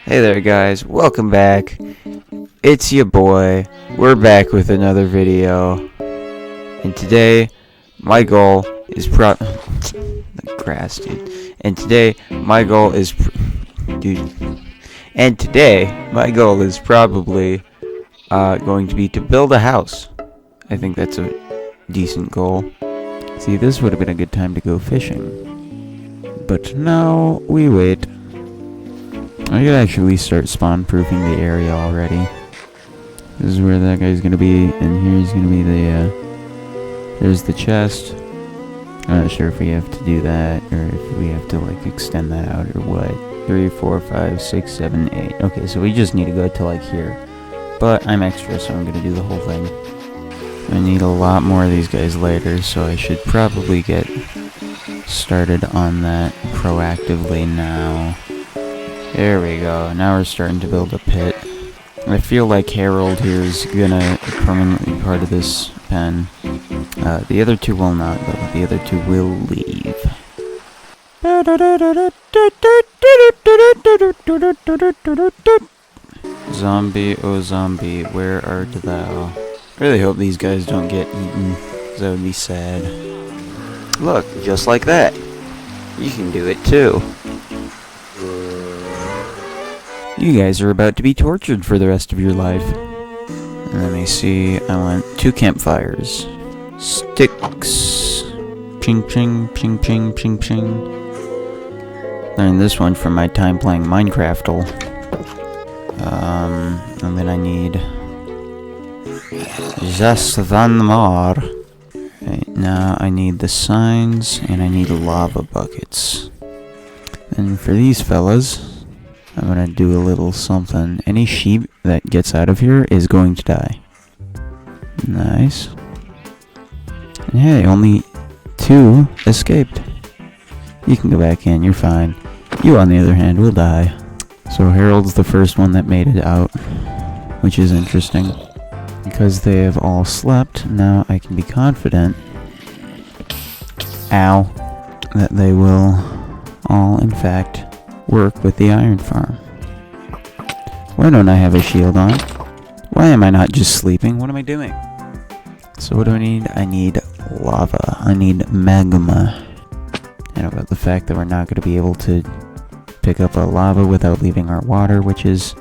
Hey there guys, welcome back. It's your boy. We're back with another video. And today, my goal is the grass, dude. And today, my goal is my goal is probably going to be to build a house. I think that's a decent goal. See, this would have been a good time to go fishing. But now we wait. I could actually start spawn-proofing the area already. This is where that guy's gonna be, and here's gonna be the, there's the chest. I'm not sure if we have to do that, or if we have to, like, extend that out, or what. 3, 4, 5, 6, 7, 8. Okay, so we just need to go to, like, here. But I'm extra, so I'm gonna do the whole thing. I need a lot more of these guys later, so I should probably get started on that proactively now. There we go. Now we're starting to build a pit. I feel like Harold here is gonna permanently be part of this pen. The other two will not, though. The other two will leave. Zombie, oh zombie, where art thou? I really hope these guys don't get eaten, because that would be sad. Look, just like that. You can do it too. You guys are about to be tortured for the rest of your life. Let me see. I want 2 campfires. Sticks. Ching ching, ching ching, ching ching. Learned this one from my time playing Minecraft. And then I need just one more. Right, now I need the signs and I need lava buckets. And for these fellas, I'm gonna do a little something. Any sheep that gets out of here is going to die. Nice. And hey, only 2 escaped. You can go back in, you're fine. You, on the other hand, will die. So Harold's the first one that made it out, which is interesting. Because they have all slept, now I can be confident, that they will all, in fact, work with the iron farm. Why don't I have a shield on? Why am I not just sleeping? What am I doing? So what do I need? I need lava. I need magma. And about the fact that we're not going to be able to pick up our lava without leaving our water, which is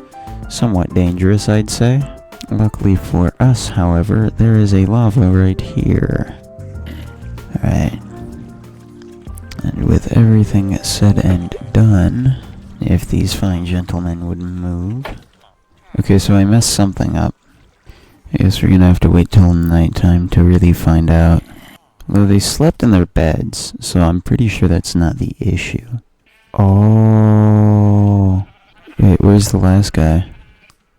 somewhat dangerous, I'd say. Luckily for us, however, there is a lava right here. Alright. And with everything said and done, if these fine gentlemen would move. Okay, so I messed something up. I guess we're gonna have to wait till nighttime to really find out. Well, they slept in their beds, so I'm pretty sure that's not the issue. Oh. Wait, where's the last guy?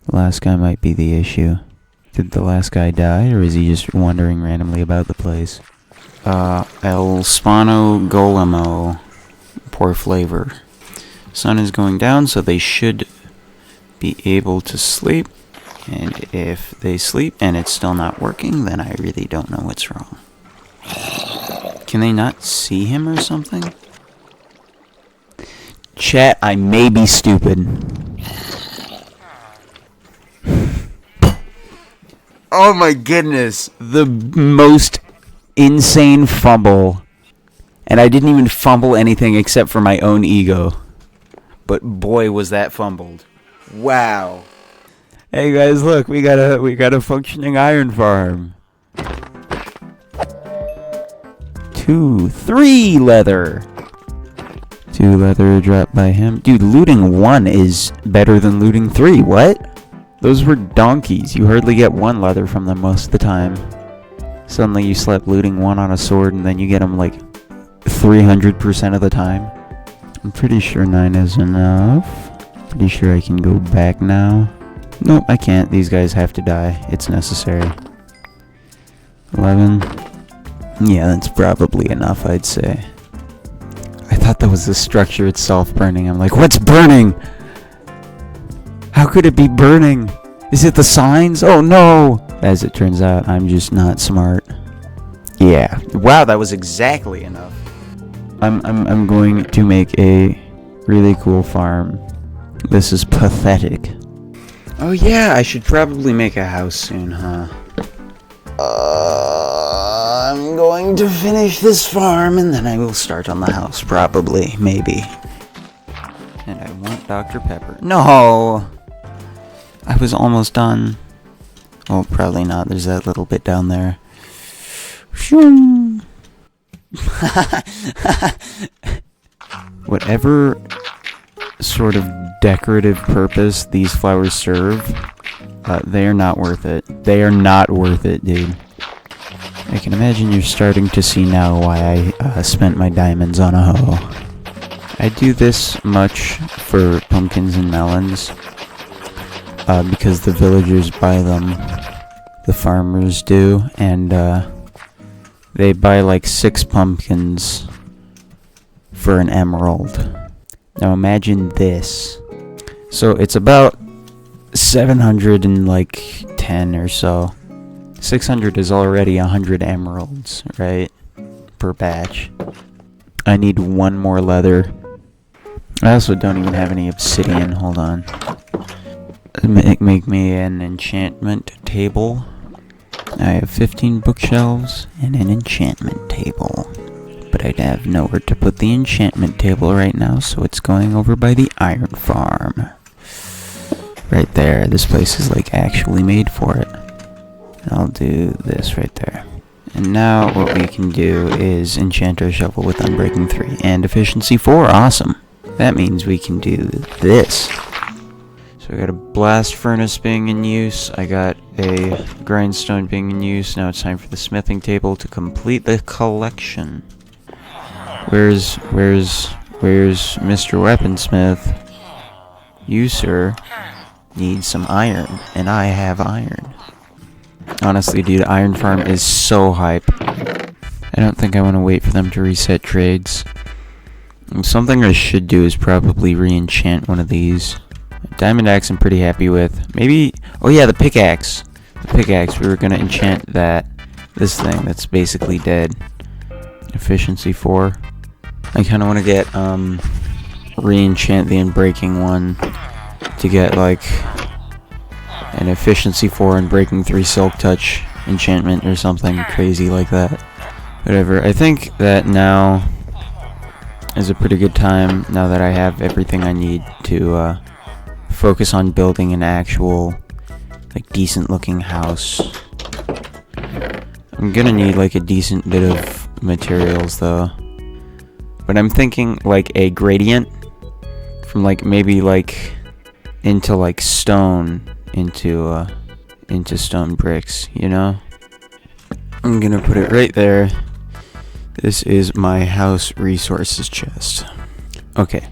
The last guy might be the issue. Did the last guy die, or is he just wandering randomly about the place? El Spano Golemo. Poor flavor. Sun is going down, so they should be able to sleep. And if they sleep and it's still not working, then I really don't know what's wrong. Can they not see him or something? Chat, I may be stupid. Oh my goodness. The most insane fumble. And I didn't even fumble anything except for my own ego. But boy, was that fumbled. Wow. Hey guys, look, we got a functioning iron farm. 2, 3 leather. 2 leather dropped by him. Dude, looting 1 is better than looting 3. What? Those were donkeys. You hardly get 1 leather from them most of the time. Suddenly you slap looting 1 on a sword and then you get them like 300% of the time. I'm pretty sure 9 is enough. Pretty sure I can go back now. Nope, I can't. These guys have to die. It's necessary. 11. Yeah, that's probably enough, I'd say. I thought that was the structure itself burning. I'm like, what's burning? How could it be burning? Is it the signs? Oh no! As it turns out, I'm just not smart. Yeah. Wow, that was exactly enough. I'm going to make a really cool farm This is pathetic. Oh yeah, I should probably make a house soon, huh? I'm going to finish this farm and then I will start on the house, probably, maybe. And I want Dr. Pepper. No! I was almost done. Well, probably not. There's that little bit down there. Whatever sort of decorative purpose these flowers serve, they are not worth it. They are not worth it, dude. I can imagine you're starting to see now why I spent my diamonds on a hoe. I do this much for pumpkins and melons because the villagers buy them. The farmers do, and they buy like 6 pumpkins for an emerald. Now imagine this. So it's about 710 or so. 600 is already 100 emeralds, right? Per batch. I need 1 more leather. I also don't even have any obsidian. Hold on. Make me an enchantment table. I have 15 bookshelves and an enchantment table. But I'd have nowhere to put the enchantment table right now, so it's going over by the iron farm. Right there. This place is like actually made for it. And I'll do this right there. And now what we can do is enchant our shovel with Unbreaking 3 and Efficiency 4. Awesome. That means we can do this. So I got a blast furnace being in use. I got a grindstone being in use. Now it's time for the smithing table to complete the collection. Where's Mr. Weaponsmith? You, sir, need some iron, and I have iron. Honestly, dude, Iron Farm is so hype. I don't think I want to wait for them to reset trades. Something I should do is probably re-enchant one of these. Diamond axe I'm pretty happy with. Maybe... oh yeah, the pickaxe. The pickaxe, we were going to enchant that. This thing that's basically dead. Efficiency 4. I kind of want to get, re-enchant the Unbreaking one to get, like, an Efficiency 4 and Breaking 3 Silk Touch enchantment or something crazy like that. Whatever. I think that now is a pretty good time, now that I have everything I need to, focus on building an actual, like, decent looking house. I'm gonna need, like, a decent bit of materials, though. But I'm thinking, like, a gradient from, like, maybe, like, into, like, stone, into stone bricks, you know? I'm gonna put it right there. This is my house resources chest. Okay,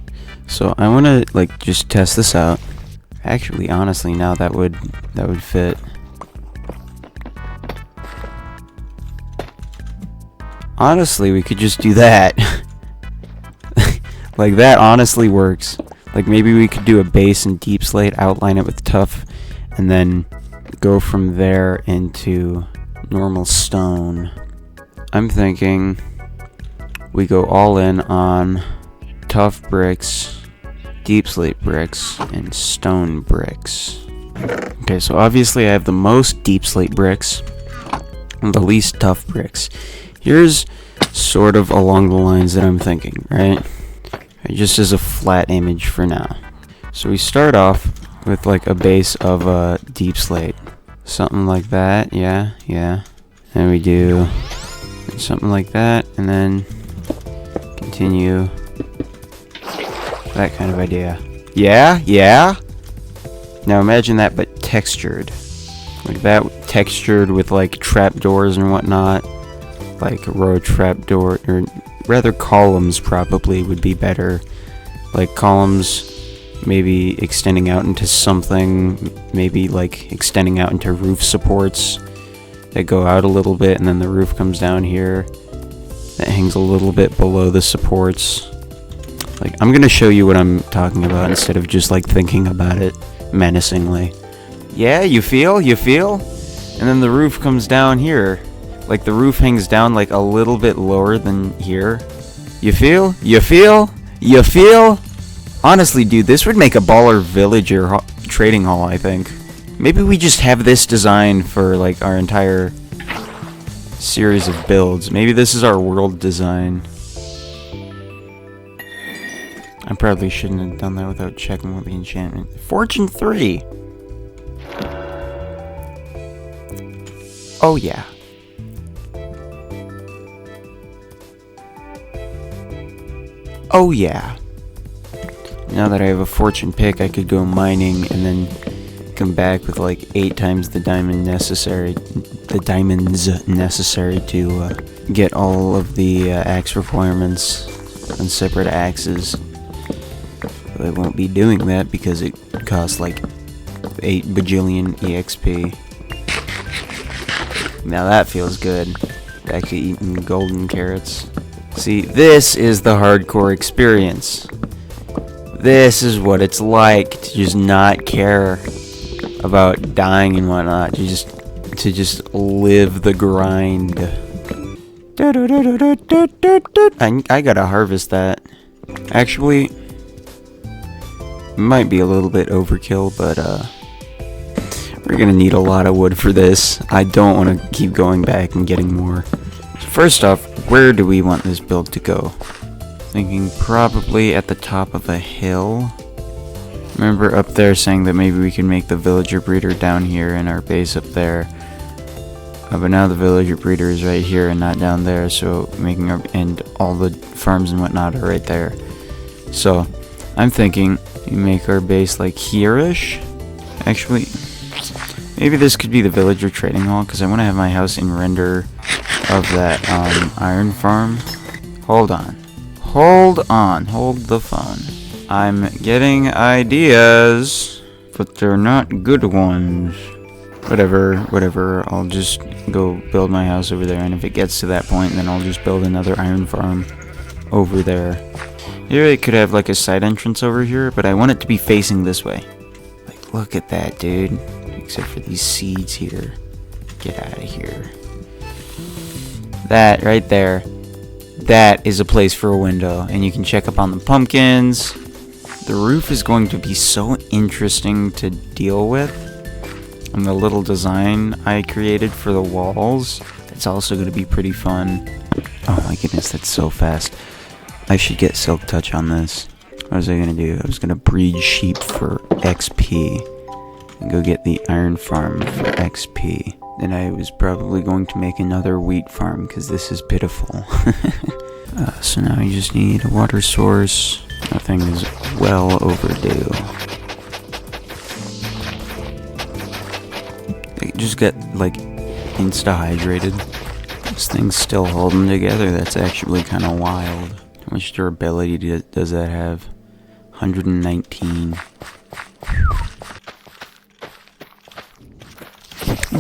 so I wanna, like, just test this out. Actually, honestly, now that would fit. Honestly, we could just do that. Like, that honestly works. Like, maybe we could do a base and deep slate, outline it with tough, and then go from there into normal stone. I'm thinking we go all in on tough bricks, deep slate bricks, and stone bricks. Okay, so obviously I have the most deep slate bricks and the least tough bricks. Here's sort of along the lines that I'm thinking, right? Just as a flat image for now. So we start off with like a base of a deep slate. Something like that, yeah. Then we do something like that, and then continue. That kind of idea. Yeah? Now imagine that, but textured. Like that textured with like trapdoors and whatnot. Like row trapdoor, or rather columns probably would be better. Like columns maybe extending out into something, maybe like extending out into roof supports that go out a little bit, and then the roof comes down here. That hangs a little bit below the supports. Like, I'm gonna show you what I'm talking about instead of just like thinking about it menacingly. Yeah, you feel? And then the roof comes down here. Like, the roof hangs down like a little bit lower than here. You feel? Honestly, dude, this would make a baller villager trading hall, I think. Maybe we just have this design for, like, our entire series of builds. Maybe this is our world design. I probably shouldn't have done that without checking with the enchantment. Fortune 3! Oh, yeah. Oh, yeah. Now that I have a fortune pick, I could go mining and then come back with like 8 times the diamonds necessary to get all of the axe requirements on separate axes. But I won't be doing that because it costs like 8 bajillion EXP. Now that feels good. Back to eating golden carrots. See, this is the hardcore experience. This is what it's like to just not care about dying and whatnot. To just live the grind. I gotta harvest that. Actually, might be a little bit overkill, but we're gonna need a lot of wood for this. I don't want to keep going back and getting more. So first off, where do we want this build to go? Thinking probably at the top of a hill. Remember up there saying that maybe we can make the villager breeder down here and our base up there. But now the villager breeder is right here and not down there, so making our, and all the farms and whatnot are right there. So I'm thinking we make our base like here-ish. Actually, maybe this could be the villager trading hall, because I want to have my house in render of that iron farm. Hold on. Hold the phone. I'm getting ideas, but they're not good ones. Whatever, I'll just go build my house over there, and if it gets to that point, then I'll just build another iron farm over there. Here it could have like a side entrance over here, but I want it to be facing this way. Like, look at that, dude. Except for these seeds here. Get out of here. That right there. That is a place for a window, and you can check up on the pumpkins. The roof is going to be so interesting to deal with. And the little design I created for the walls, it's also going to be pretty fun. Oh my goodness, that's so fast. I should get Silk Touch on this. What was I going to do? I was going to breed sheep for XP. And go get the iron farm for XP. Then I was probably going to make another wheat farm, because this is pitiful. So now you just need a water source. Nothing is well overdue. They just get, like, insta-hydrated. This thing's still holding together. That's actually kind of wild. How much durability does that have? 119.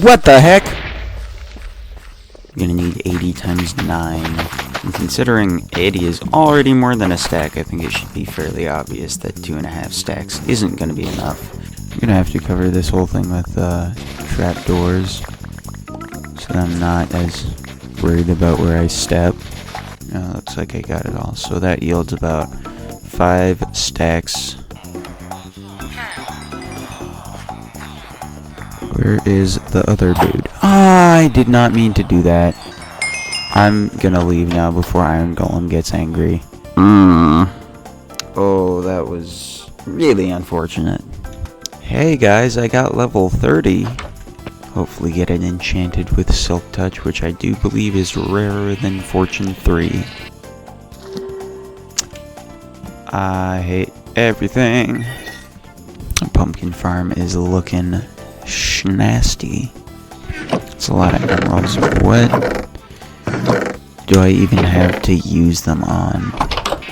What the heck? I'm gonna need 80 times 9. And considering 80 is already more than a stack, I think it should be fairly obvious that 2.5 stacks isn't gonna be enough. I'm gonna have to cover this whole thing with trapdoors, so that I'm not as worried about where I step. Looks like I got it all. So that yields about 5 stacks. Where is the other dude? I did not mean to do that. I'm gonna leave now before Iron Golem gets angry. Oh, that was really unfortunate. Hey guys, I got level 30. Hopefully get it enchanted with Silk Touch, which I do believe is rarer than Fortune 3. I hate everything. Pumpkin farm is looking nasty. It's a lot of emeralds. What do I even have to use them on?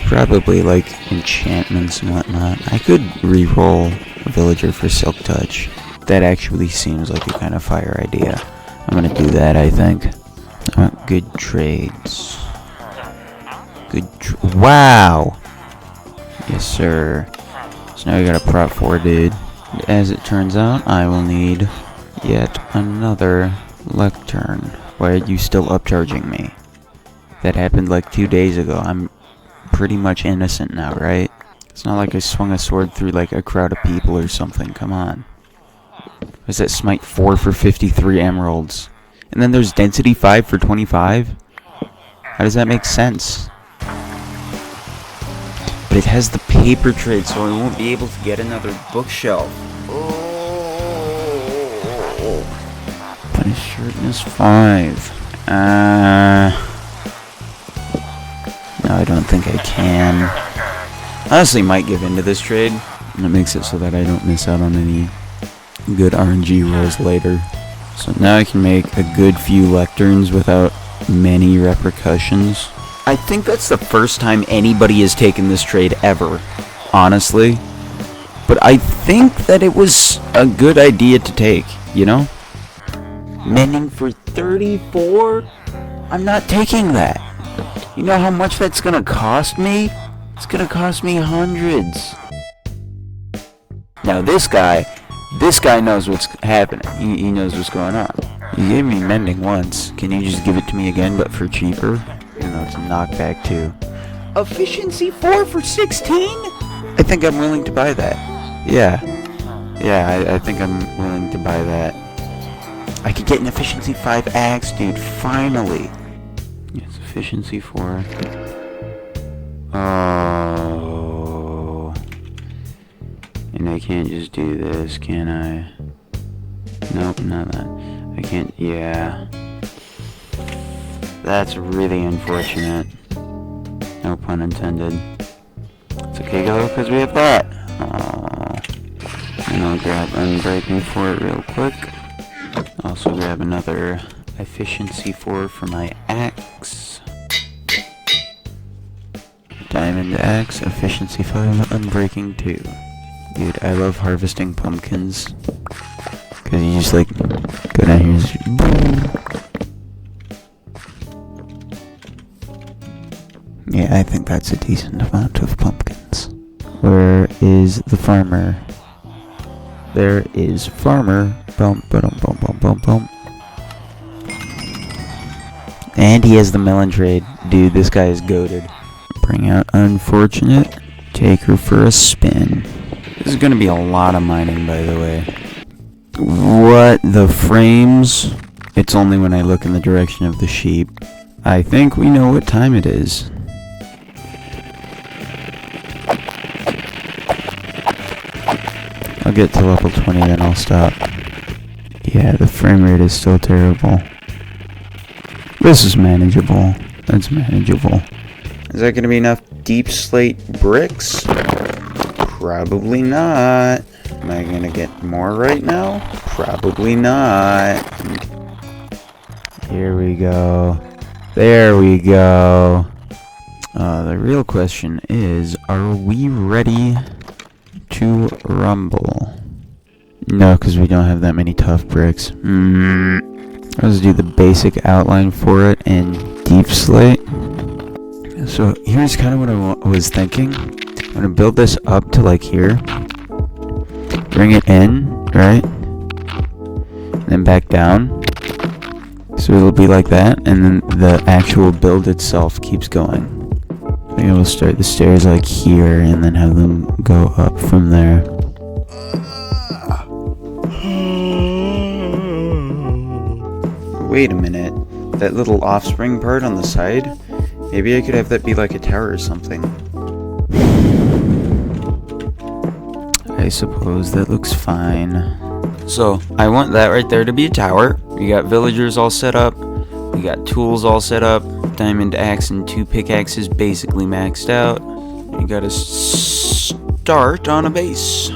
Probably like enchantments and whatnot. I could re-roll a villager for Silk Touch. That actually seems like a kind of fire idea. I'm gonna do that, I think. I want good trades. Wow! Yes, sir. So now we got a prop 4 dude. As it turns out, I will need yet another lectern. Why are you still upcharging me? That happened like 2 days ago. I'm pretty much innocent now, right? It's not like I swung a sword through like a crowd of people or something. Come on. Is that smite 4 for 53 emeralds? And then there's density 5 for 25? How does that make sense? But it has the paper trade, so I won't be able to get another bookshelf. But his sharpness 5. No, I don't think I can. Honestly, might give into this trade. It makes it so that I don't miss out on any good RNG rolls later. So now I can make a good few lecterns without many repercussions. I think that's the first time anybody has taken this trade ever, honestly. But I think that it was a good idea to take, you know? Mending for 34? I'm not taking that. You know how much that's gonna cost me? It's gonna cost me hundreds. Now this guy knows what's happening. He knows what's going on. You gave me mending once. Can you just give it to me again, but for cheaper? Even though it's a knockback too. Efficiency 4 for 16? I think I'm willing to buy that. Yeah, I think I'm willing to buy that. I could get an efficiency 5 axe, dude, finally. Yes, efficiency 4. Oh. And I can't just do this, can I? Nope, not that. I can't, yeah. That's really unfortunate. No pun intended. It's okay though, because we have that. Oh. And I'll grab Unbreaking for it real quick. Also grab another efficiency 4 for my axe. Diamond axe, efficiency 5, Unbreaking 2. Dude, I love harvesting pumpkins. Cause you just like go down here and just boom. Yeah, I think that's a decent amount of pumpkins. Where is the farmer? There is farmer. Boom, boom, boom, boom, boom, boom. And he has the melon trade. Dude, this guy is goated. Bring out unfortunate. Take her for a spin. This is gonna be a lot of mining, by the way. What the frames? It's only when I look in the direction of the sheep. I think we know what time it is. I'll get to level 20, then I'll stop. Yeah, the frame rate is still terrible. This is manageable. That's manageable. Is that going to be enough deep slate bricks? Probably not. Am I going to get more right now? Probably not. Here we go. There we go. The real question is, are we ready to rumble? No, because we don't have that many tough bricks. Let's do the basic outline for it in deep slate. So here's kind of what I was thinking. I'm going to build this up to like here. Bring it in, right? And then back down. So it'll be like that. And then the actual build itself keeps going. I think I will start the stairs like here and then have them go up from there. Wait a minute. That little offspring part on the side? Maybe I could have that be like a tower or something. I suppose that looks fine. So, I want that right there to be a tower. We got villagers all set up. We got tools all set up. Diamond axe and 2 pickaxes basically maxed out. We gotta start on a base.